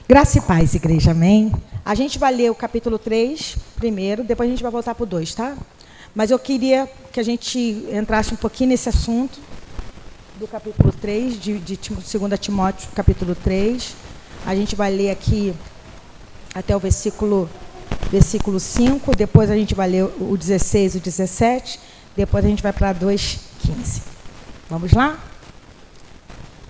Graça e paz, igreja, amém? A gente vai ler o capítulo 3 primeiro, depois a gente vai voltar para o 2, tá? Mas eu queria que a gente entrasse um pouquinho nesse assunto do capítulo 3, de 2 Timóteo, capítulo 3. A gente vai ler aqui até o versículo 5, depois a gente vai ler o 16 e o 17, depois a gente vai para 2:15. Vamos lá?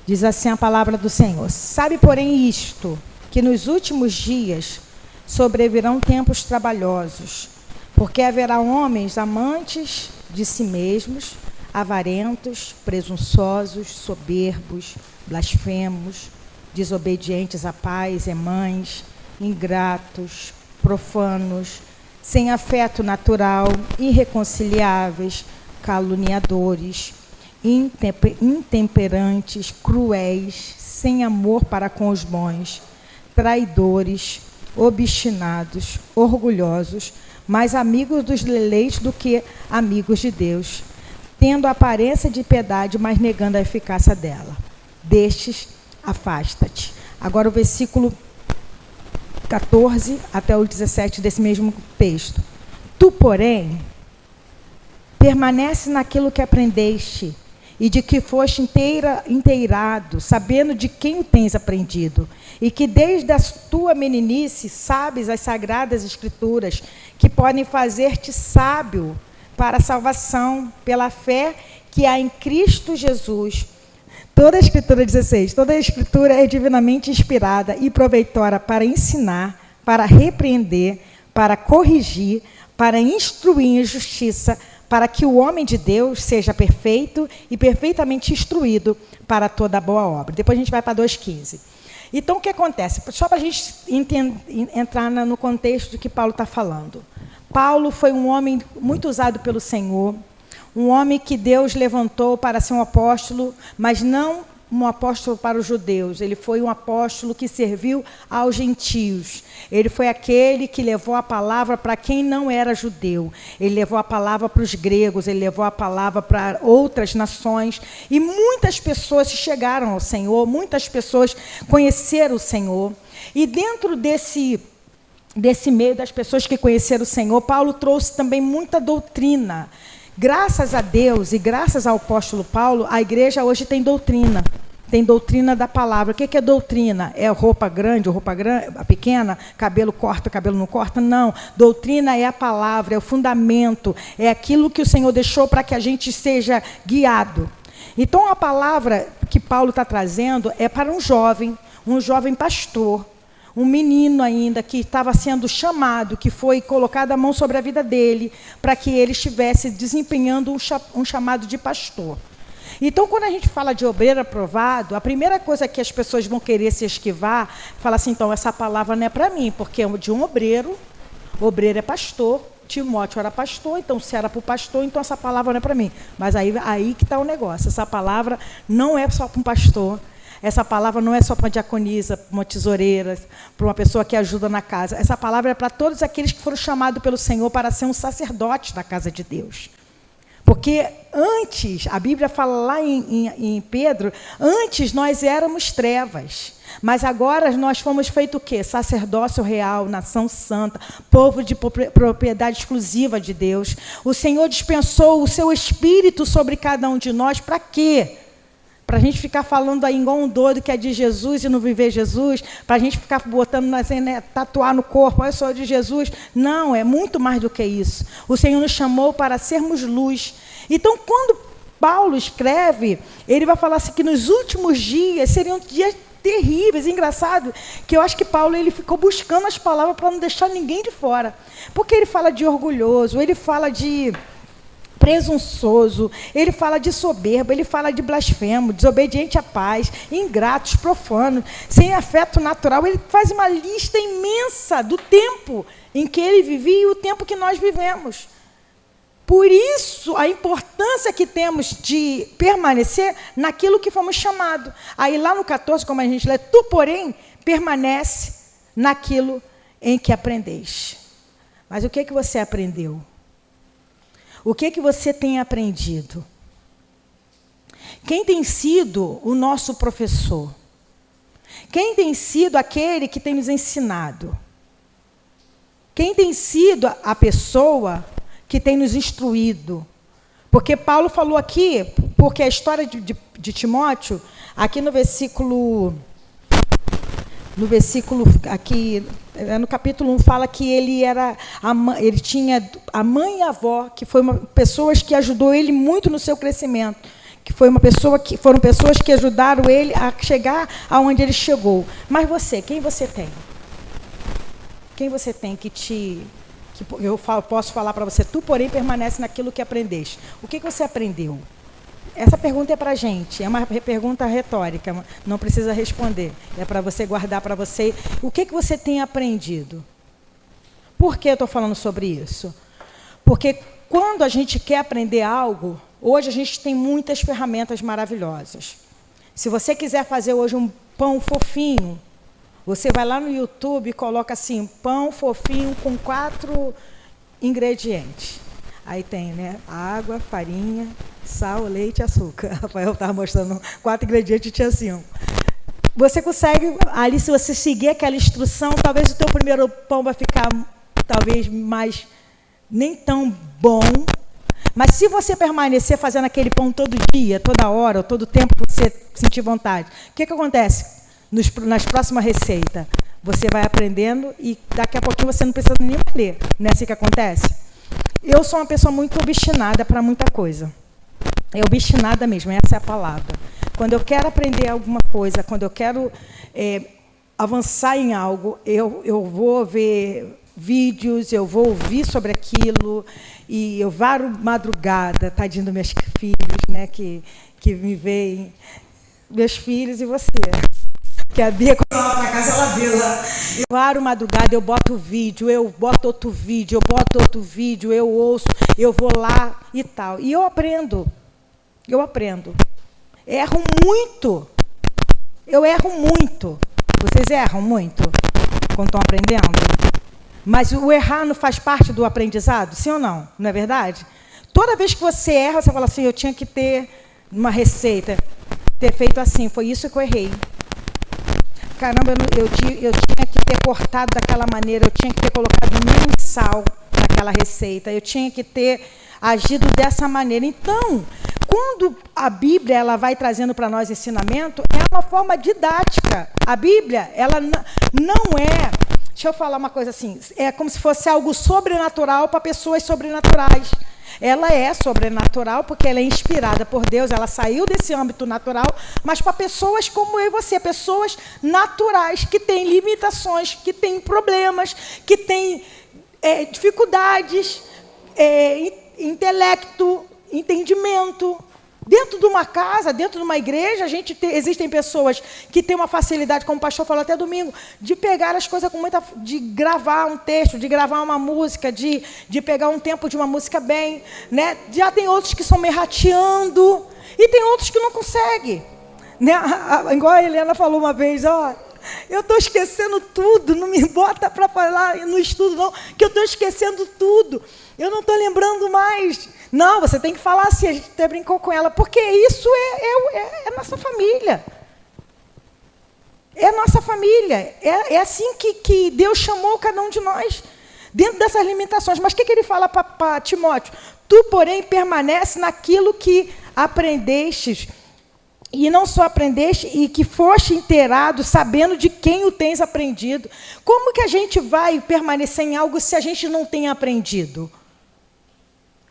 Diz assim a palavra do Senhor: sabe, porém, isto, que nos últimos dias sobrevirão tempos trabalhosos, porque haverá homens amantes de si mesmos, avarentos, presunçosos, soberbos, blasfemos, desobedientes a pais e mães, ingratos, profanos, sem afeto natural, irreconciliáveis, caluniadores, intemperantes, cruéis, sem amor para com os bons, traidores, obstinados, orgulhosos, mais amigos dos deleites do que amigos de Deus, tendo a aparência de piedade, mas negando a eficácia dela. Destes, afasta-te. Agora o versículo 14 até o 17 desse mesmo texto. Tu, porém, permanece naquilo que aprendeste e de que foste inteirado, sabendo de quem o tens aprendido, e que desde a tua meninice sabes as sagradas escrituras, que podem fazer-te sábio para a salvação, pela fé que há em Cristo Jesus. Toda a Escritura, 16, toda a Escritura é divinamente inspirada e proveitosa para ensinar, para repreender, para corrigir, para instruir em justiça, para que o homem de Deus seja perfeito e perfeitamente instruído para toda boa obra. Depois a gente vai para 2:15. Então, o que acontece? Só para a gente entrar no contexto do que Paulo está falando. Paulo foi um homem muito usado pelo Senhor, um homem que Deus levantou para ser um apóstolo, mas não um apóstolo para os judeus. Ele foi um apóstolo que serviu aos gentios. Ele foi aquele que levou a palavra para quem não era judeu. Ele levou a palavra para os gregos, ele levou a palavra para outras nações. E muitas pessoas chegaram ao Senhor, muitas pessoas conheceram o Senhor. E dentro desse meio das pessoas que conheceram o Senhor, Paulo trouxe também muita doutrina. Graças a Deus e graças ao apóstolo Paulo, a igreja hoje tem doutrina da palavra. O que é doutrina? É roupa grande, pequena, cabelo corta, cabelo não corta? Não. Doutrina é a palavra, é o fundamento, é aquilo que o Senhor deixou para que a gente seja guiado. Então, a palavra que Paulo está trazendo é para um jovem pastor, um menino ainda que estava sendo chamado, que foi colocada a mão sobre a vida dele, para que ele estivesse desempenhando um chamado de pastor. Então, quando a gente fala de obreiro aprovado, a primeira coisa que as pessoas vão querer se esquivar, fala assim, então, essa palavra não é para mim, porque é de um obreiro é pastor, Timóteo era pastor, então se era para o pastor, então essa palavra não é para mim. Mas aí que está o negócio, essa palavra não é só para um pastor, essa palavra não é só para uma diaconisa, para uma tesoureira, para uma pessoa que ajuda na casa. Essa palavra é para todos aqueles que foram chamados pelo Senhor para ser um sacerdote da casa de Deus. Porque antes, a Bíblia fala lá em Pedro, antes nós éramos trevas, mas agora nós fomos feitos o quê? Sacerdócio real, nação santa, povo de propriedade exclusiva de Deus. O Senhor dispensou o seu Espírito sobre cada um de nós, para quê? Para a gente ficar falando aí igual um doido que é de Jesus e não viver Jesus, para a gente ficar botando, tatuar no corpo, eu sou de Jesus. Não, é muito mais do que isso. O Senhor nos chamou para sermos luz. Então, quando Paulo escreve, ele vai falar assim que nos últimos dias seriam dias terríveis. Engraçado que eu acho que Paulo ele ficou buscando as palavras para não deixar ninguém de fora. Porque ele fala de orgulhoso, ele fala de presunçoso, ele fala de soberbo, ele fala de blasfemo, desobediente a pais, ingratos, profanos, sem afeto natural. Ele faz uma lista imensa do tempo em que ele vivia e o tempo que nós vivemos. Por isso, a importância que temos de permanecer naquilo que fomos chamados. Aí lá no 14, como a gente lê, tu, porém, permanece naquilo em que aprendeste. Mas o que você aprendeu? O que você tem aprendido? Quem tem sido o nosso professor? Quem tem sido aquele que tem nos ensinado? Quem tem sido a pessoa que tem nos instruído? Porque Paulo falou aqui, porque a história de Timóteo, aqui no versículo aqui, no capítulo 1, fala que ele tinha a mãe e a avó, que foram pessoas que ajudou ele muito no seu crescimento, foram pessoas que ajudaram ele a chegar aonde ele chegou. Mas você, quem você tem? Quem você tem posso falar para você, tu, porém, permanece naquilo que aprendeste. O que você aprendeu? Essa pergunta é para a gente, é uma pergunta retórica, não precisa responder. É para você guardar para você. O que você tem aprendido? Por que eu estou falando sobre isso? Porque quando a gente quer aprender algo, hoje a gente tem muitas ferramentas maravilhosas. Se você quiser fazer hoje um pão fofinho, você vai lá no YouTube e coloca assim, pão fofinho com 4 ingredientes. Aí tem, né? Água, farinha, sal, leite e açúcar. Rafael estava mostrando 4 ingredientes e tinha 5. Você consegue, ali, se você seguir aquela instrução, talvez o teu primeiro pão vai ficar, talvez, mais nem tão bom. Mas se você permanecer fazendo aquele pão todo dia, toda hora, ou todo tempo que você sentir vontade, o que acontece? Nas próximas receitas, você vai aprendendo e daqui a pouquinho você não precisa nem ler. Não é assim que acontece? Eu sou uma pessoa muito obstinada para muita coisa. É obstinada mesmo, essa é a palavra. Quando eu quero aprender alguma coisa, quando eu quero avançar em algo, eu vou ver vídeos, eu vou ouvir sobre aquilo, e eu varo madrugada, tadinho dos meus filhos, né, que me veem, meus filhos e você. Que a Bia, quando ela vai para casa, ela vê lá. Eu varo madrugada, eu boto vídeo, eu boto outro vídeo, eu ouço, eu vou lá e tal. E eu aprendo. Erro muito. Eu erro muito. Vocês erram muito quando estão aprendendo? Mas o errar não faz parte do aprendizado? Sim ou não? Não é verdade? Toda vez que você erra, você fala assim, eu tinha que ter uma receita, ter feito assim, foi isso que eu errei. Caramba, eu tinha que ter cortado daquela maneira, eu tinha que ter colocado menos sal naquela receita, eu tinha que ter agido dessa maneira. Então, quando a Bíblia ela vai trazendo para nós ensinamento, é uma forma didática. A Bíblia, ela não é... Deixa eu falar uma coisa assim, é como se fosse algo sobrenatural para pessoas sobrenaturais. Ela é sobrenatural porque ela é inspirada por Deus, ela saiu desse âmbito natural, mas para pessoas como eu e você, pessoas naturais, que têm limitações, que têm problemas, que têm dificuldades, intelecto, entendimento. Dentro de uma casa, dentro de uma igreja, existem pessoas que têm uma facilidade, como o pastor falou até domingo, de pegar as coisas com de gravar um texto, de gravar uma música, de pegar um tempo de uma música bem, né? Já tem outros que são meio rateando, e tem outros que não conseguem. Né? Igual a Helena falou uma vez, eu estou esquecendo tudo, não me bota para falar no estudo não, que eu estou esquecendo tudo, eu não estou lembrando mais. Não, você tem que falar assim, a gente até brincou com ela, porque isso é nossa família. É nossa família. É assim que Deus chamou cada um de nós, dentro dessas limitações. Mas o que ele fala para Timóteo? Tu, porém, permanece naquilo que aprendestes, e não só aprendeste, e que foste inteirado, sabendo de quem o tens aprendido. Como que a gente vai permanecer em algo se a gente não tem aprendido?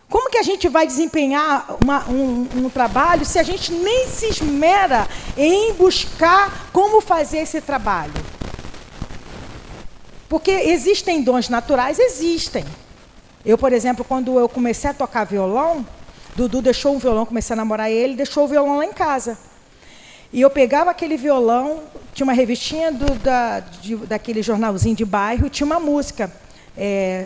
Como que a gente vai desempenhar um trabalho se a gente nem se esmera em buscar como fazer esse trabalho? Porque existem dons naturais? Existem. Eu, por exemplo, quando eu comecei a tocar violão, Dudu deixou um violão, comecei a namorar ele, deixou o violão lá em casa. E eu pegava aquele violão, tinha uma revistinha daquele jornalzinho de bairro, tinha uma música.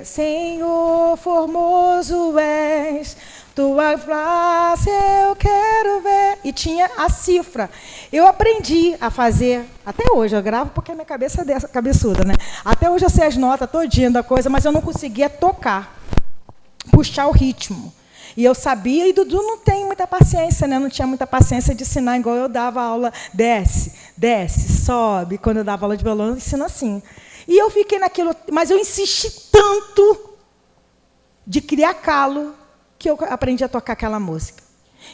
Senhor formoso és, tua face eu quero ver. E tinha a cifra. Eu aprendi a fazer, até hoje eu gravo porque a minha cabeça é dessa, cabeçuda, né? Até hoje eu sei as notas todinha da coisa, mas eu não conseguia tocar, puxar o ritmo. E eu sabia, e Dudu não tem muita paciência, né? Não tinha muita paciência de ensinar, igual eu dava aula, desce, desce, sobe. Quando eu dava aula de violão, eu ensino assim. E eu fiquei naquilo, mas eu insisti tanto de criar calo que eu aprendi a tocar aquela música.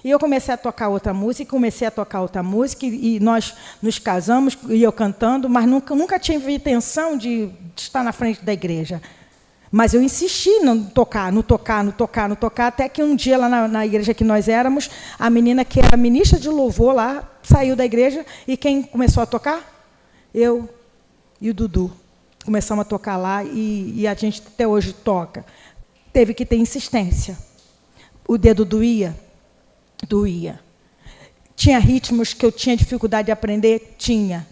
E eu comecei a tocar outra música, e nós nos casamos, e eu cantando, mas nunca tive intenção de estar na frente da igreja. Mas eu insisti em não tocar, até que um dia, lá na igreja que nós éramos, a menina que era ministra de louvor lá, saiu da igreja, e quem começou a tocar? Eu e o Dudu. Começamos a tocar lá, e a gente até hoje toca. Teve que ter insistência. O dedo doía. Tinha ritmos que eu tinha dificuldade de aprender? Tinha.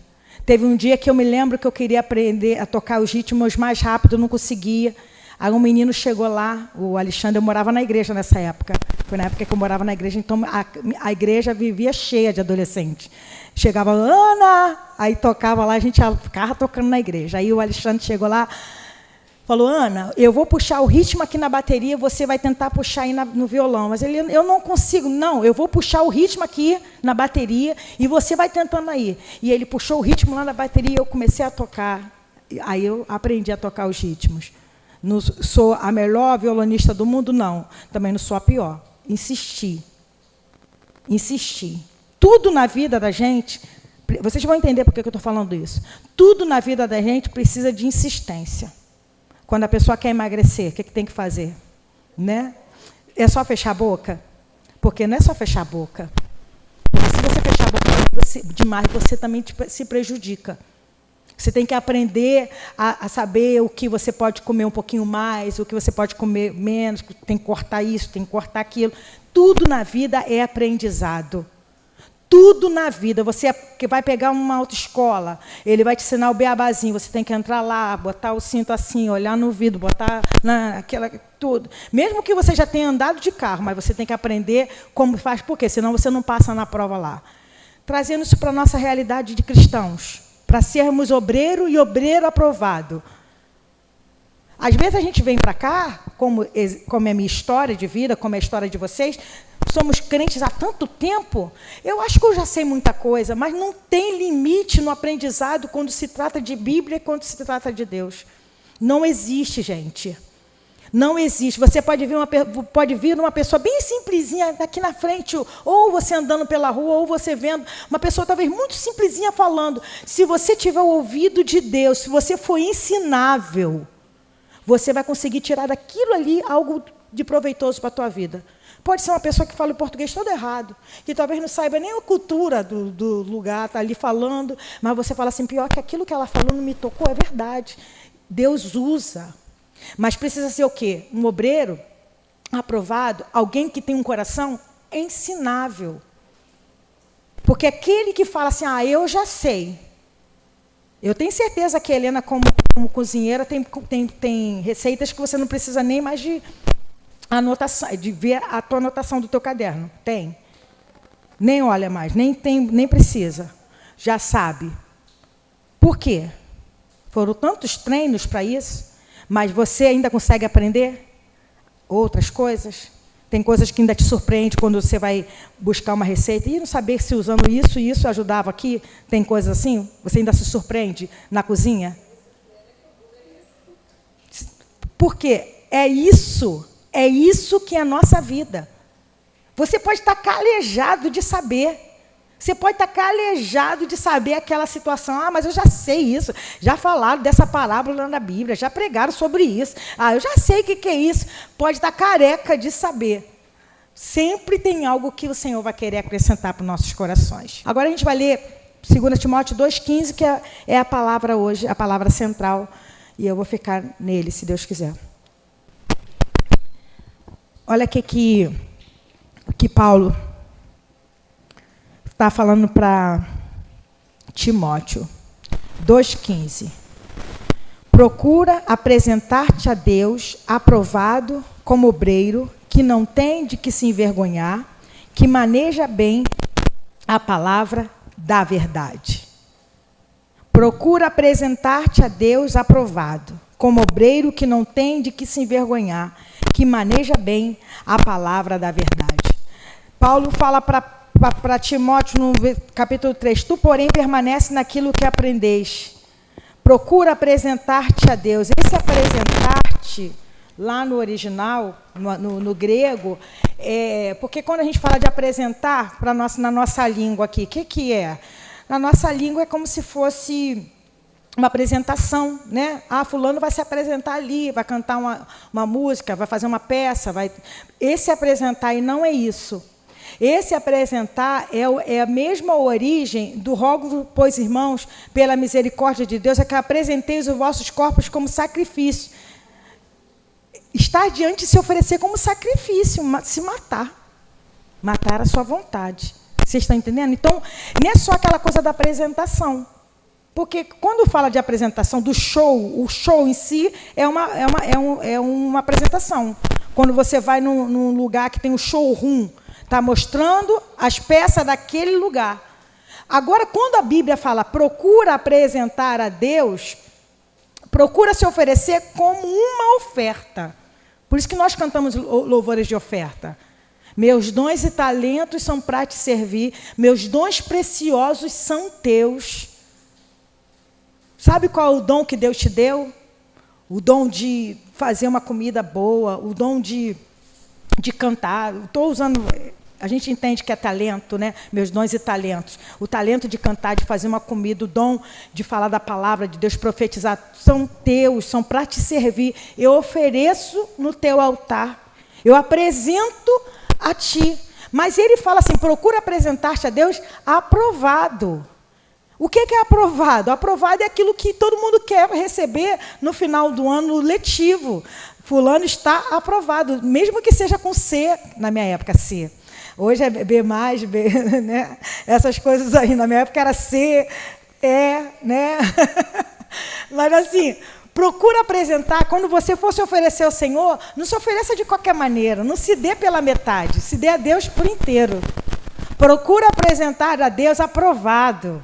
Teve um dia que eu me lembro que eu queria aprender a tocar os ritmos mais rápido, não conseguia. Aí um menino chegou lá, o Alexandre, eu morava na igreja nessa época. Foi na época que eu morava na igreja, então a igreja vivia cheia de adolescentes. Chegava, Ana! Aí tocava lá, a gente ficava tocando na igreja. Aí o Alexandre chegou lá, falou, Ana, eu vou puxar o ritmo aqui na bateria, você vai tentar puxar aí no violão. Mas eu não consigo, não, eu vou puxar o ritmo aqui na bateria e você vai tentando aí. E ele puxou o ritmo lá na bateria e eu comecei a tocar. Aí eu aprendi a tocar os ritmos. Não sou a melhor violonista do mundo, não. Também não sou a pior. Insisti. Tudo na vida da gente, vocês vão entender por que eu estou falando isso. Tudo na vida da gente precisa de insistência. Quando a pessoa quer emagrecer, o que tem que fazer? Né? É só fechar a boca? Porque não é só fechar a boca. Porque se você fechar a boca demais, você também se prejudica. Você tem que aprender a saber o que você pode comer um pouquinho mais, o que você pode comer menos, tem que cortar isso, tem que cortar aquilo. Tudo na vida é aprendizado. Tudo na vida. Você que vai pegar uma autoescola, ele vai te ensinar o beabazinho, você tem que entrar lá, botar o cinto assim, olhar no vidro, botar tudo. Mesmo que você já tenha andado de carro, mas você tem que aprender como faz, por quê? Senão você não passa na prova lá. Trazendo isso para a nossa realidade de cristãos, para sermos obreiro e obreiro aprovado. Às vezes a gente vem para cá, como é a minha história de vida, como é a história de vocês, somos crentes há tanto tempo, eu acho que eu já sei muita coisa, mas não tem limite no aprendizado quando se trata de Bíblia e quando se trata de Deus. Não existe, gente. Não existe. Você pode vir uma pessoa bem simplesinha aqui na frente, ou você andando pela rua, ou você vendo uma pessoa talvez muito simplesinha falando. Se você tiver o ouvido de Deus, se você for ensinável, você vai conseguir tirar daquilo ali algo de proveitoso para a tua vida. Pode ser uma pessoa que fala o português todo errado, que talvez não saiba nem a cultura do lugar, está ali falando, mas você fala assim, pior que aquilo que ela falou não me tocou, é verdade. Deus usa. Mas precisa ser o quê? Um obreiro aprovado, alguém que tem um coração ensinável. Porque aquele que fala assim, eu já sei. Eu tenho certeza que a Helena, como cozinheira, tem receitas que você não precisa nem mais de anotação, de ver a tua anotação do teu caderno. Tem. Nem olha mais, nem precisa. Já sabe. Por quê? Foram tantos treinos para isso, mas você ainda consegue aprender outras coisas. Tem coisas que ainda te surpreende quando você vai buscar uma receita e não saber se usando isso e isso ajudava aqui. Tem coisas assim? Você ainda se surpreende na cozinha? Porque é isso que é a nossa vida. Você pode estar calejado de saber. Você pode estar calejado de saber aquela situação. Mas eu já sei isso. Já falaram dessa parábola na Bíblia. Já pregaram sobre isso. Eu já sei o que é isso. Pode estar careca de saber. Sempre tem algo que o Senhor vai querer acrescentar para os nossos corações. Agora a gente vai ler 2 Timóteo 2,15, que é a palavra hoje, a palavra central. E eu vou ficar nele, se Deus quiser. Olha que Paulo está falando para Timóteo 2,15. Procura apresentar-te a Deus aprovado como obreiro, que não tem de que se envergonhar, que maneja bem a palavra da verdade. Procura apresentar-te a Deus aprovado, como obreiro que não tem de que se envergonhar, que maneja bem a palavra da verdade. Paulo fala para para Timóteo, no capítulo 3, tu, porém, permanece naquilo que aprendeste. Procura apresentar-te a Deus. Esse apresentar-te, lá no original, no grego, porque quando a gente fala de apresentar na nossa língua aqui, o que é? Na nossa língua é como se fosse uma apresentação, né? Fulano vai se apresentar ali, vai cantar uma música, vai fazer uma peça. Esse apresentar, e não é isso. Esse apresentar é a mesma origem do rogo, pois, irmãos, pela misericórdia de Deus, é que apresenteis os vossos corpos como sacrifício. Estar diante de se oferecer como sacrifício, se matar. Matar a sua vontade. Vocês estão entendendo? Então, não é só aquela coisa da apresentação. Porque quando fala de apresentação, do show, o show em si é uma apresentação. Quando você vai num lugar que tem um showroom, está mostrando as peças daquele lugar. Agora, quando a Bíblia fala, procura apresentar a Deus, procura se oferecer como uma oferta. Por isso que nós cantamos louvores de oferta. Meus dons e talentos são para te servir, meus dons preciosos são teus. Sabe qual é o dom que Deus te deu? O dom de fazer uma comida boa, o dom de cantar. Estou usando... A gente entende que é talento, né? Meus dons e talentos. O talento de cantar, de fazer uma comida, o dom de falar da palavra de Deus, profetizar, são teus, são para te servir. Eu ofereço no teu altar. Eu apresento a ti. Mas ele fala assim, procura apresentar-te a Deus aprovado. O que é aprovado? Aprovado é aquilo que todo mundo quer receber no final do ano letivo. Fulano está aprovado, mesmo que seja com C, na minha época, C. Hoje é B+, B, né? Essas coisas aí. Na minha época era C, E, né? Mas assim, procura apresentar, quando você for se oferecer ao Senhor, não se ofereça de qualquer maneira, não se dê pela metade, se dê a Deus por inteiro. Procura apresentar a Deus aprovado.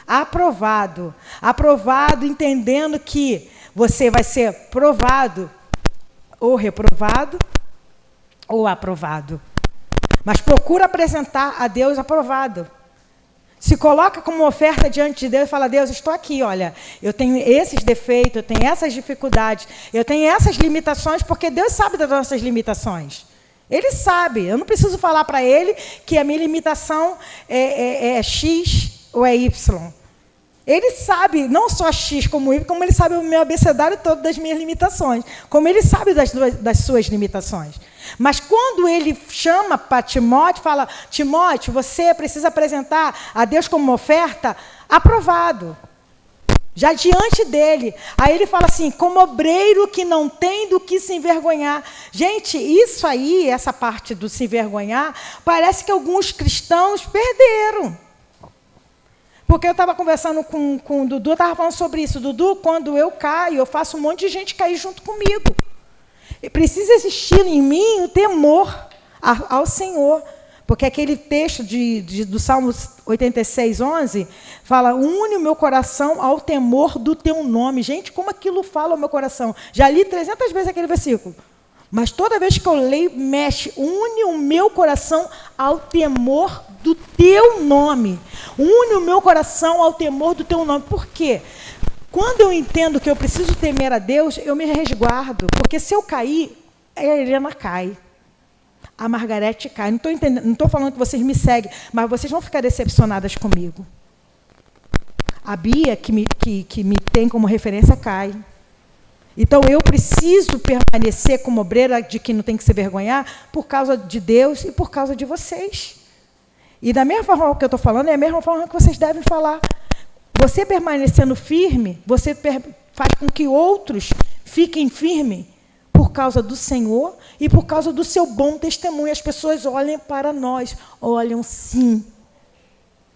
Aprovado. Aprovado, entendendo que você vai ser provado, ou reprovado, ou aprovado. Mas procura apresentar a Deus aprovado. Se coloca como oferta diante de Deus e fala, Deus, estou aqui, olha, eu tenho esses defeitos, eu tenho essas dificuldades, eu tenho essas limitações, porque Deus sabe das nossas limitações. Ele sabe, eu não preciso falar para ele que a minha limitação é X ou é Y. Ele sabe, não só X como Y, como ele sabe o meu abecedário todo das minhas limitações, como ele sabe das suas limitações. Mas quando ele chama para Timóteo, fala, Timóteo, você precisa apresentar a Deus como uma oferta aprovado, já diante dele. Aí ele fala assim, como obreiro que não tem do que se envergonhar. Gente, isso aí, essa parte do se envergonhar, parece que alguns cristãos perderam. Porque eu estava conversando com o Dudu, estava falando sobre isso. Dudu, quando eu caio, eu faço um monte de gente cair junto comigo. E precisa existir em mim o temor ao Senhor. Porque aquele texto do Salmo 86, 11, fala, une o meu coração ao temor do teu nome. Gente, como aquilo fala ao meu coração? Já li 300 vezes aquele versículo. Mas toda vez que eu leio, mexe, une o meu coração ao temor do teu nome. Une o meu coração ao temor do teu nome. Por quê? Quando eu entendo que eu preciso temer a Deus, eu me resguardo. Porque se eu cair, a Helena cai. A Margarete cai. Não estou entendendo, não estou falando que vocês me seguem, mas vocês vão ficar decepcionadas comigo. A Bia, que me tem como referência, cai. Então, eu preciso permanecer como obreira de que não tem que se vergonhar por causa de Deus e por causa de vocês. E da mesma forma que eu estou falando, é a mesma forma que vocês devem falar. Você permanecendo firme, você faz com que outros fiquem firmes por causa do Senhor e por causa do seu bom testemunho. As pessoas olhem para nós, olham sim.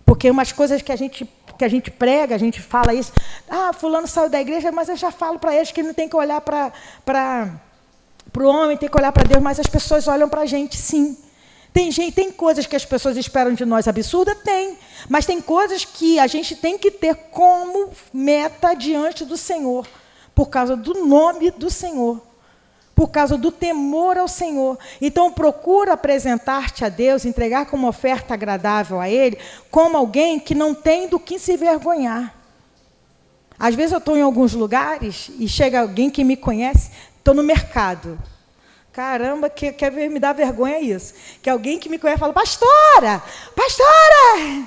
Porque umas coisas que a gente prega, a gente fala isso, fulano saiu da igreja, mas eu já falo para eles que ele não tem que olhar para o homem, tem que olhar para Deus, mas as pessoas olham para a gente, sim. Tem coisas que as pessoas esperam de nós absurdas? Tem. Mas tem coisas que a gente tem que ter como meta diante do Senhor, por causa do nome do Senhor. por causa do temor ao Senhor. Então, procura apresentar-te a Deus, entregar como oferta agradável a Ele, como alguém que não tem do que se envergonhar. Às vezes eu estou em alguns lugares e chega alguém que me conhece, estou no mercado. Caramba, quer ver, me dá vergonha isso. Que alguém que me conhece fala, pastora! Pastora!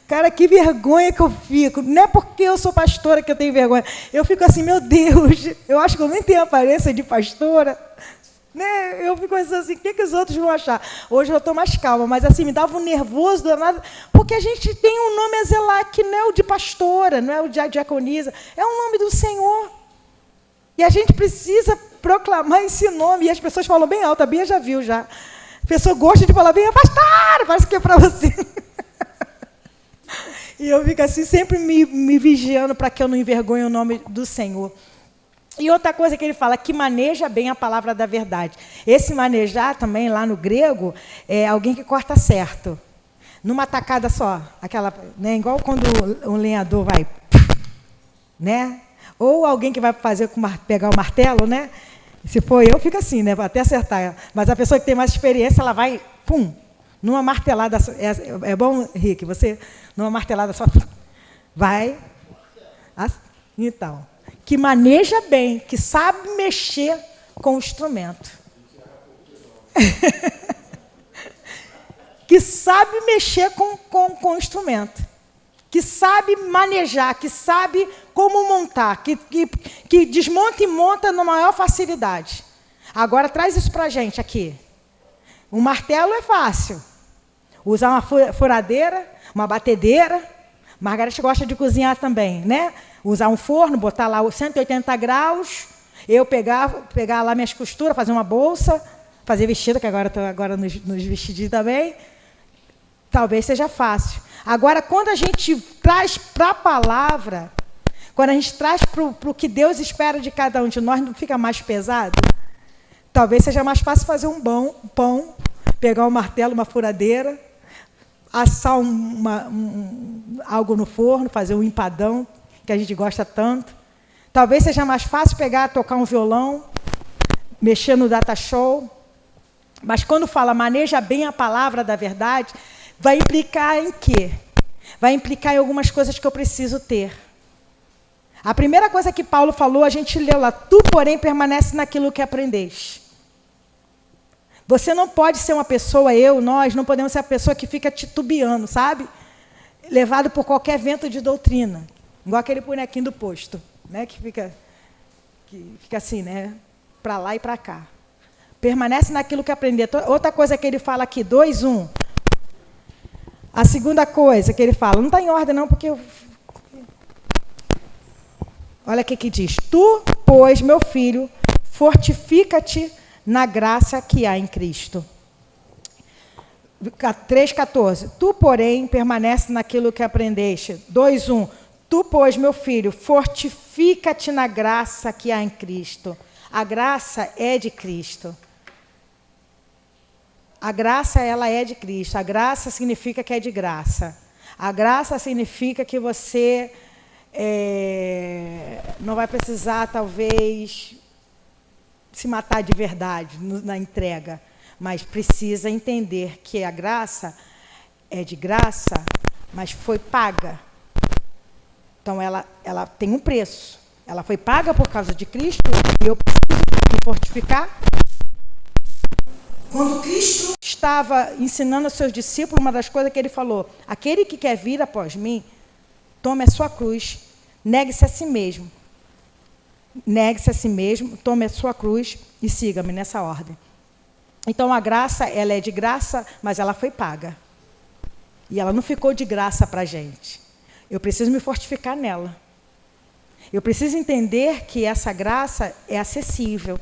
Cara, que vergonha que eu fico. Não é porque eu sou pastora que eu tenho vergonha. Eu fico assim, meu Deus, eu acho que eu nem tenho aparência de pastora. Né? Eu fico assim, o que os outros vão achar? Hoje eu estou mais calma, mas assim, me dava um nervoso danado, porque a gente tem um nome a zelar que não é o de pastora, não é o de diaconisa, é o nome do Senhor. E a gente precisa proclamar esse nome. E as pessoas falam bem alto, a Bia já viu já. A pessoa gosta de falar bem, pastora, parece que é para você. E eu fico assim, sempre me vigiando para que eu não envergonhe o nome do Senhor. E outra coisa que ele fala, que maneja bem a palavra da verdade. Esse manejar também, lá no grego, é alguém que corta certo. Numa tacada só. Aquela, né, igual quando um lenhador vai... Né? Ou alguém que vai fazer pegar o martelo, né? Se for eu, fica assim, né? Até acertar. Mas a pessoa que tem mais experiência, ela vai, pum, numa martelada só. É bom, Rick, você, numa martelada só, vai. Então, que maneja bem, que sabe mexer com o instrumento. Que sabe mexer com o instrumento. Que sabe manejar, que sabe como montar, que desmonta e monta na maior facilidade. Agora, traz isso para a gente aqui. Um martelo é fácil. Usar uma furadeira, uma batedeira. Margarete gosta de cozinhar também, né? Usar um forno, botar lá 180 graus. Eu pegar lá minhas costuras, fazer uma bolsa, fazer vestido, que agora estou nos vestidinhos também. Talvez seja fácil. Agora, quando a gente traz para a palavra, quando a gente traz para o que Deus espera de cada um de nós, não fica mais pesado? Talvez seja mais fácil fazer um pão, pegar um martelo, uma furadeira, assar algo no forno, fazer um empadão, que a gente gosta tanto. Talvez seja mais fácil tocar um violão, mexer no data show. Mas quando fala maneja bem a palavra da verdade, vai implicar em quê? Vai implicar em algumas coisas que eu preciso ter. A primeira coisa que Paulo falou, a gente leu lá, tu, porém, permanece naquilo que aprendeste. Você não pode ser uma pessoa, nós, não podemos ser a pessoa que fica titubeando, sabe? Levado por qualquer vento de doutrina. Igual aquele bonequinho do posto, né? Que fica assim, né? Para lá e para cá. Permanece naquilo que aprendeu. Outra coisa que ele fala aqui, 2:1. A segunda coisa que ele fala, não está em ordem não, porque... Olha o que diz. Tu, pois, meu filho, fortifica-te na graça que há em Cristo. 3:14. Tu, porém, permanece naquilo que aprendeste. 2:1. Tu, pois, meu filho, fortifica-te na graça que há em Cristo. A graça é de Cristo. A graça, ela é de Cristo. A graça significa que é de graça. A graça significa que você não vai precisar, talvez, se matar de verdade na entrega, mas precisa entender que a graça é de graça, mas foi paga. Então, ela tem um preço. Ela foi paga por causa de Cristo e eu preciso me fortificar. Quando Cristo estava ensinando aos seus discípulos, uma das coisas que ele falou, aquele que quer vir após mim, tome a sua cruz, negue-se a si mesmo. Negue-se a si mesmo, tome a sua cruz e siga-me nessa ordem. Então, a graça, ela é de graça, mas ela foi paga. E ela não ficou de graça para a gente. Eu preciso me fortificar nela. Eu preciso entender que essa graça é acessível.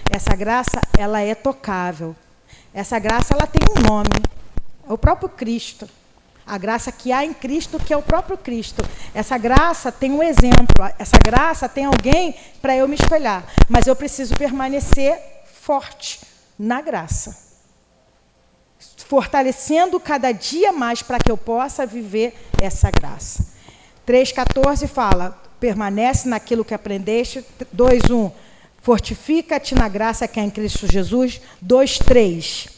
Essa graça, ela é tocável. Essa graça, ela tem um nome. É o próprio Cristo. A graça que há em Cristo, que é o próprio Cristo. Essa graça tem um exemplo. Essa graça tem alguém para eu me espelhar. Mas eu preciso permanecer forte na graça. Fortalecendo cada dia mais para que eu possa viver essa graça. 3:14 fala, permanece naquilo que aprendeste. 2:1, Fortifica-te na graça que é em Cristo Jesus. 2:3.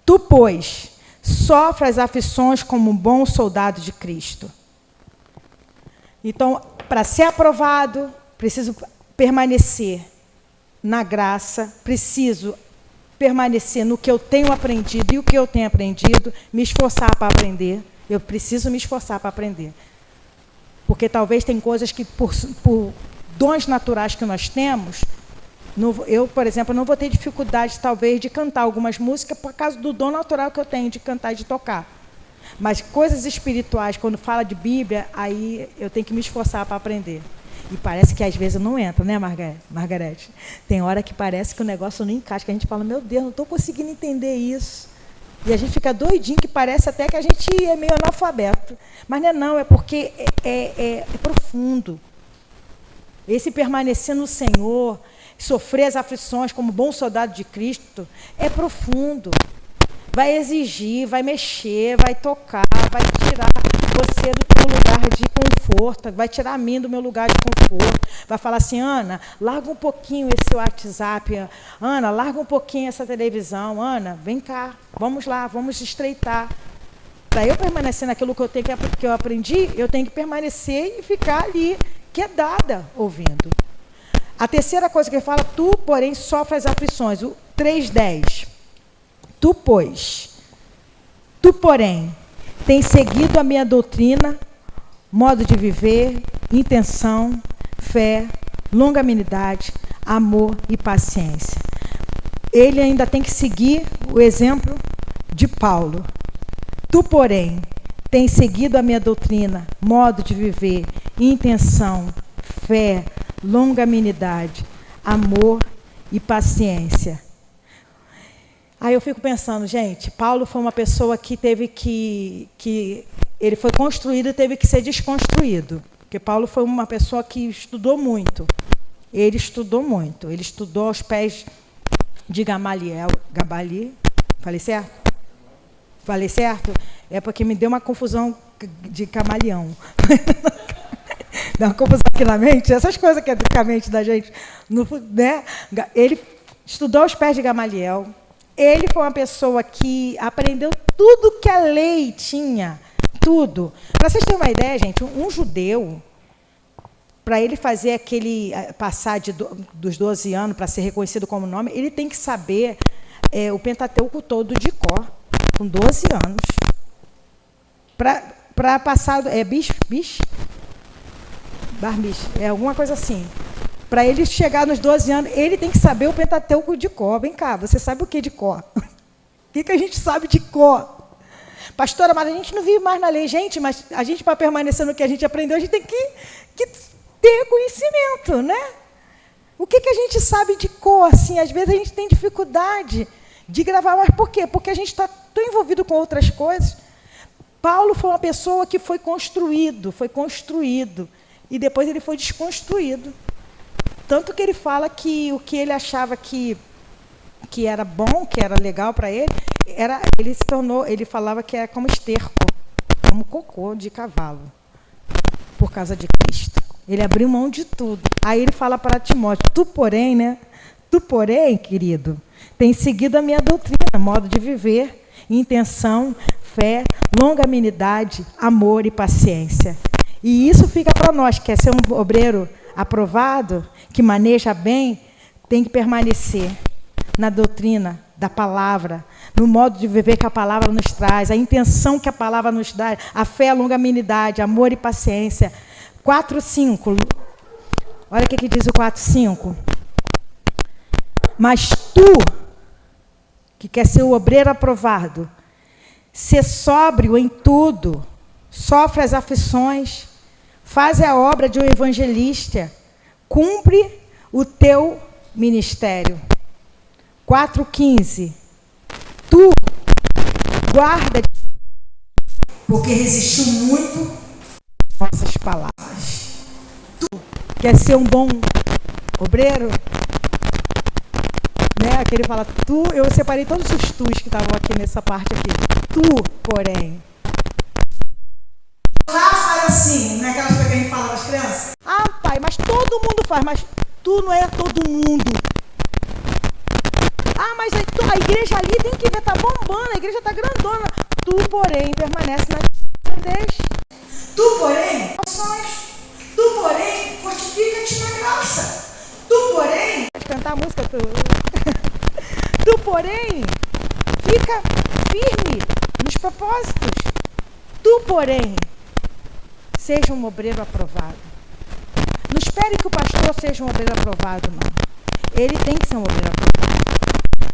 Tu, pois, sofre as aflições como um bom soldado de Cristo. Então, para ser aprovado, preciso permanecer na graça, preciso permanecer no que eu tenho aprendido, e o que eu tenho aprendido, me esforçar para aprender. Eu preciso me esforçar para aprender. Porque talvez tem coisas que, por dons naturais que nós temos, eu, por exemplo, não vou ter dificuldade, talvez, de cantar algumas músicas por causa do dom natural que eu tenho de cantar e de tocar. Mas coisas espirituais, quando fala de Bíblia, aí eu tenho que me esforçar para aprender. E parece que às vezes não entra, né, Margarete? Tem hora que parece que o negócio não encaixa, que a gente fala, meu Deus, não estou conseguindo entender isso. E a gente fica doidinho, que parece até que a gente é meio analfabeto. Mas não, é porque é profundo. Esse permanecer no Senhor, sofrer as aflições como bom soldado de Cristo, é profundo. Vai exigir, vai mexer, vai tocar, vai tirar você do teu lugar de conforto, vai tirar a mim do meu lugar de conforto, vai falar assim, Ana, larga um pouquinho esse WhatsApp, Ana, larga um pouquinho essa televisão, Ana, vem cá, vamos lá, vamos estreitar. Para eu permanecer naquilo que eu aprendi, eu tenho que permanecer e ficar ali, quedada, ouvindo. A terceira coisa que ele fala, tu, porém, sofre as aflições, o 3:10. Tu, pois, tu, porém, tens seguido a minha doutrina, modo de viver, intenção, fé, longanimidade, amor e paciência. Ele ainda tem que seguir o exemplo de Paulo. Tu, porém, tens seguido a minha doutrina, modo de viver, intenção, fé, longanimidade, amor e paciência. Aí eu fico pensando, gente, Paulo foi uma pessoa que teve que ele foi construído e teve que ser desconstruído. Porque Paulo foi uma pessoa que estudou muito. Ele estudou muito. Ele estudou aos pés de Gamaliel. Falei certo? Falei certo? É porque me deu uma confusão de camaleão. Dá uma confusão aqui na mente. Essas coisas que é com a mente da gente. Né? Ele estudou aos pés de Gamaliel. Ele foi uma pessoa que aprendeu tudo que a lei tinha, tudo. Para vocês terem uma ideia, gente, um judeu, para ele fazer aquele, passar dos 12 anos para ser reconhecido como nome, ele tem que saber o Pentateuco todo de cor, com 12 anos. Para passar, Barbish, é alguma coisa assim. Para ele chegar nos 12 anos, ele tem que saber o Pentateuco de cor. Vem cá, você sabe o que de cor? O que a gente sabe de cor? Pastora, mas a gente não vive mais na lei. Gente, mas a gente, para permanecer no que a gente aprendeu, a gente tem que ter conhecimento, né? O que a gente sabe de cor? Assim, às vezes a gente tem dificuldade de gravar, mas por quê? Porque a gente está tão envolvido com outras coisas. Paulo foi uma pessoa que foi construído, e depois ele foi desconstruído. Tanto que ele fala que o que ele achava que era bom, que era legal para ele, ele falava que era como esterco, como cocô de cavalo, por causa de Cristo. Ele abriu mão de tudo. Aí ele fala para Timóteo, tu porém, querido, tens seguido a minha doutrina, modo de viver, intenção, fé, longanimidade, amor e paciência. E isso fica para nós, quer ser um obreiro aprovado, que maneja bem, tem que permanecer na doutrina da palavra, no modo de viver que a palavra nos traz, a intenção que a palavra nos dá, a fé, a longanimidade, amor e paciência. 4:5. Olha o que diz o 4:5. Mas tu, que quer ser o obreiro aprovado, ser sóbrio em tudo, sofre as aflições, faz a obra de um evangelista, cumpre o teu ministério. 4:15. Tu guarda, porque resistiu muito nossas palavras. Tu quer ser um bom obreiro? Né? Aqui ele fala, eu separei todos os tus que estavam aqui nessa parte aqui. Tu, porém. Lá faz assim, né? Aquelas coisas que a gente fala para as crianças. Ah, pai, mas todo mundo faz, mas tu não é todo mundo. Ah, mas a igreja ali tem que ver, tá bombando, a igreja tá grandona. Tu, porém, permanece na deixa. Tu, porém, tu, porém, fortifica-te na graça. Tu, porém, pode cantar a música, tu, porém, fica firme nos propósitos. Tu, porém, seja um obreiro aprovado. Não espere que o pastor seja um obreiro aprovado, não. Ele tem que ser um obreiro aprovado.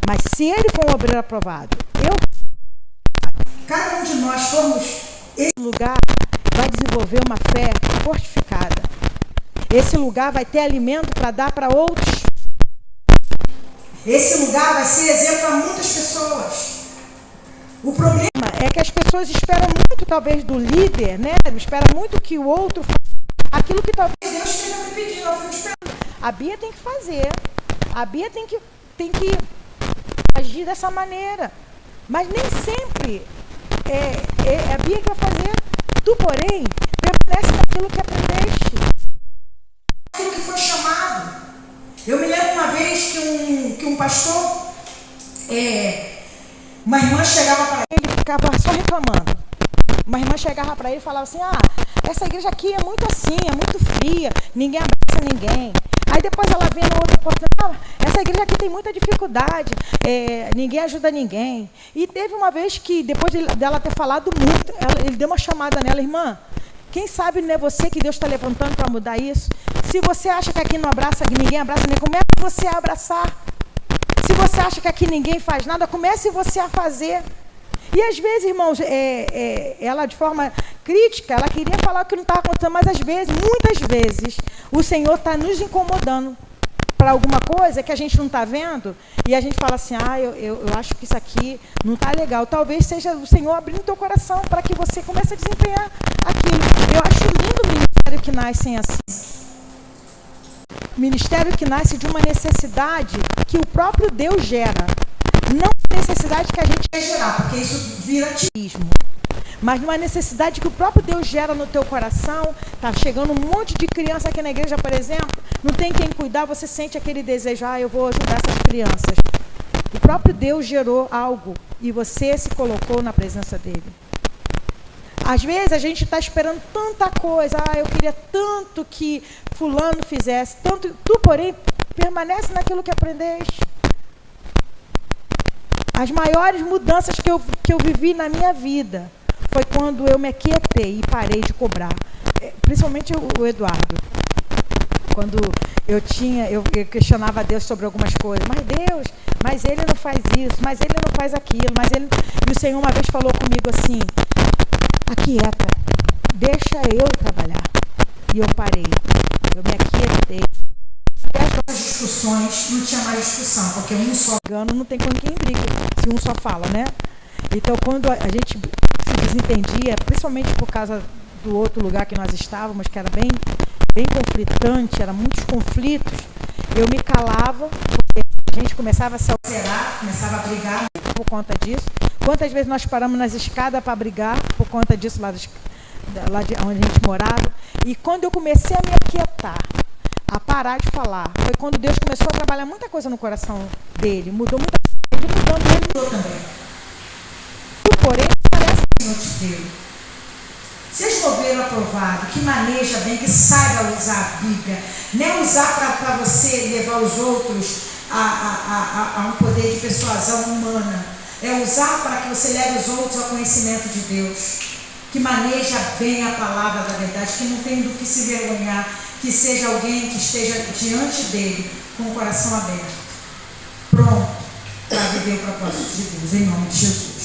Mas se ele for um obreiro aprovado, cada um de nós formos esse lugar, vai desenvolver uma fé fortificada. Esse lugar vai ter alimento para dar para outros. Esse lugar vai ser exemplo para muitas pessoas. O problema é que as pessoas esperam muito, talvez, do líder, né? Esperam muito que o outro faça aquilo que talvez Deus esteja me pedindo. Eu fico esperando. A Bia tem que fazer. A Bia tem que agir dessa maneira. Mas nem sempre é a Bia que vai fazer. Tu, porém, permanece naquilo que aprendeste. Aquilo que foi chamado. Eu me lembro uma vez que um pastor, uma irmã chegava para ele e ficava só reclamando. Uma irmã chegava para ele e falava assim, essa igreja aqui é muito assim, é muito fria, ninguém abraça ninguém. Aí depois ela vê na outra oportunidade, essa igreja aqui tem muita dificuldade, ninguém ajuda ninguém. E teve uma vez que, depois dela ter falado muito, ele deu uma chamada nela, irmã, quem sabe não é você que Deus está levantando para mudar isso? Se você acha que aqui não abraça, que ninguém abraça ninguém, comece você a abraçar. Se você acha que aqui ninguém faz nada, comece você a fazer. E às vezes, irmãos, ela de forma crítica, ela queria falar o que não estava acontecendo, mas às vezes, muitas vezes, o Senhor está nos incomodando para alguma coisa que a gente não está vendo, e a gente fala assim, eu acho que isso aqui não está legal. Talvez seja o Senhor abrindo o teu coração para que você comece a desempenhar aquilo. Eu acho lindo o ministério que nascem assim. Ministério que nasce de uma necessidade que o próprio Deus gera. Não a necessidade que a gente quer gerar, porque isso vira ativismo. Mas uma necessidade que o próprio Deus gera no teu coração. Está chegando um monte de criança aqui na igreja, por exemplo, não tem quem cuidar, você sente aquele desejo, eu vou ajudar essas crianças. O próprio Deus gerou algo e você se colocou na presença dele. Às vezes a gente está esperando tanta coisa, eu queria tanto que fulano fizesse, tanto, tu, porém, permanece naquilo que aprendeste. As maiores mudanças que eu vivi na minha vida foi quando eu me aquietei e parei de cobrar. Principalmente o Eduardo. Quando eu questionava a Deus sobre algumas coisas. Mas ele não faz isso, mas ele não faz aquilo, E o Senhor uma vez falou comigo assim, aquieta, deixa eu trabalhar. E eu parei, eu me aquietei. As discussões, não tinha mais discussão, porque um só engano não tem com quem briga, se um só fala, né? Então, quando a gente se desentendia, principalmente por causa do outro lugar que nós estávamos, que era bem conflitante, eram muitos conflitos, eu me calava, porque a gente começava a se alterar, começava a brigar por conta disso. Quantas vezes nós paramos nas escadas para brigar por conta disso lá de onde a gente morava? E quando eu comecei a me aquietar, a parar de falar, foi quando Deus começou a trabalhar muita coisa no coração dele, mudou muita coisa, ele mudando, ele mudou também. Porém, parece que o Senhor te deu. Seja um obreiro aprovado, que maneja bem, que saiba usar a Bíblia, não é usar para você levar os outros a um poder de persuasão humana, é usar para que você leve os outros ao conhecimento de Deus, que maneja bem a palavra da verdade, que não tem do que se vergonhar, que seja alguém que esteja diante dele com o coração aberto, pronto para viver o propósito de Deus, em nome de Jesus.